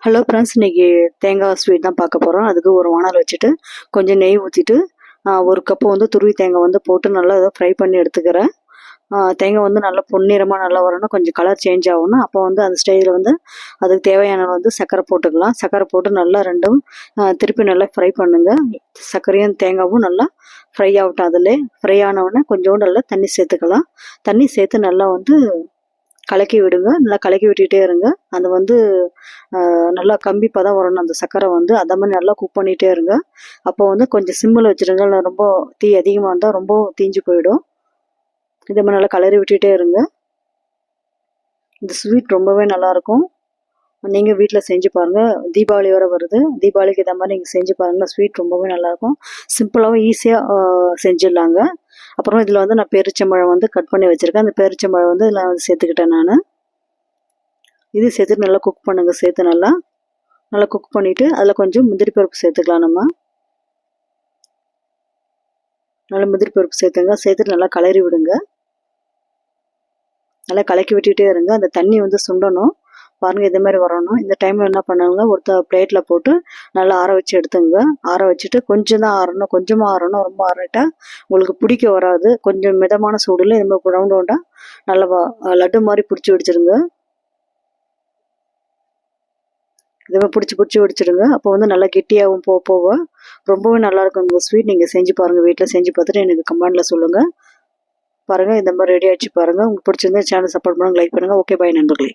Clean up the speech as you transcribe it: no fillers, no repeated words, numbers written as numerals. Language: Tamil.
ஹலோ ஃப்ரெண்ட்ஸ், இன்றைக்கி தேங்காய் ஸ்வீட் தான் பார்க்க போகிறோம். அதுக்கு ஒரு வானல் வச்சுட்டு கொஞ்சம் நெய் ஊற்றிட்டு ஒரு கப்பு வந்து துருவி தேங்காய் வந்து போட்டு நல்லா இதை ஃப்ரை பண்ணி எடுத்துக்கிறேன். தேங்காய் வந்து நல்லா பொன்னிறமாக நல்லா வரணும், கொஞ்சம் கலர் சேஞ்ச் ஆகணும். அப்போ வந்து அந்த ஸ்டேஜில் வந்து அதுக்கு தேவையான வந்து சர்க்கரை போட்டுக்கலாம். சர்க்கரை போட்டு நல்லா ரெண்டும் திருப்பி நல்லா ஃப்ரை பண்ணுங்கள். சர்க்கரையும் தேங்காயும் நல்லா ஃப்ரை ஆகட்டும். அதில் ஃப்ரை ஆனவுடனே கொஞ்சோண்டு நல்லா தண்ணி சேர்த்துக்கலாம். தண்ணி சேர்த்து நல்லா வந்து கலக்கி விடுங்க. நல்லா கலக்கி விட்டுகிட்டே இருங்க. அது வந்து நல்லா கம்பி பதம் வரணும். அந்த சர்க்கரை வந்து அதை மாதிரி நல்லா குக் பண்ணிகிட்டே இருங்க. அப்போ வந்து கொஞ்சம் சிம்மில் வச்சுருங்க. இல்லை ரொம்ப தீ அதிகமாக இருந்தால் ரொம்ப தீஞ்சு போயிடும். இதே மாதிரி நல்லா கலரி விட்டுகிட்டே இருங்க. இந்த ஸ்வீட் ரொம்பவே நல்லாயிருக்கும். நீங்கள் வீட்டில் செஞ்சு பாருங்கள். தீபாவளி வரை வருது. தீபாவளிக்கு இதை மாதிரி நீங்கள் செஞ்சு பாருங்கள். ஸ்வீட் ரொம்பவே நல்லாயிருக்கும். சிம்பிளாகவும் ஈஸியாக செஞ்சிடலாங்க. அப்புறம் இதில் வந்து நான் பேரிச்சம்பழம் வந்து கட் பண்ணி வச்சுருக்கேன். அந்த பேரிச்சம்பழம் வந்து இதில் வந்து சேர்த்துக்கிட்டேன் நான். இது சேர்த்துட்டு நல்லா குக் பண்ணுங்கள். சேர்த்து நல்லா குக் பண்ணிவிட்டு அதில் கொஞ்சம் முந்திரி பருப்பு சேர்த்துக்கலாம். நம்ம நல்லா முந்திரி பருப்பு சேர்த்துங்க. சேர்த்துட்டு நல்லா கலரி விடுங்க. நல்லா கலக்கி விட்டுகிட்டே இருங்க. அந்த தண்ணி வந்து சுண்டணும் பாருங்கள். இதே மாதிரி வரணும். இந்த டைமில் என்ன பண்ணுங்க, ஒரு பிளேட்டில் போட்டு நல்லா ஆற வச்சு எடுத்துங்க. ஆற வச்சுட்டு கொஞ்சம் தான் ஆறணும், கொஞ்சமாக ஆறணும். ரொம்ப ஆறிட்டா உங்களுக்கு பிடிக்க வராது. கொஞ்சம் மிதமான சூடில் இந்த மாதிரி ரவுண்ட் ரவுண்டாக நல்லா லட்டு மாதிரி பிடிச்சி வச்சுருங்க. இதை பிடிச்சி வச்சுடுங்க. அப்போ வந்து நல்லா கெட்டியாகவும் போக ரொம்பவே நல்லாயிருக்கும். இந்த ஸ்வீட் நீங்கள் செஞ்சு பாருங்கள். வீட்டில் செஞ்சு பார்த்துட்டு எனக்கு கமெண்டில் சொல்லுங்கள். பாருங்கள், இந்த மாதிரி ரெடி ஆகிடுச்சு பாருங்கள். உங்களுக்கு பிடிச்சிருந்தா சேனல் சப்போர்ட் பண்ணுங்கள், லைக் பண்ணுங்கள். ஓகே, பாய் நண்பர்களே.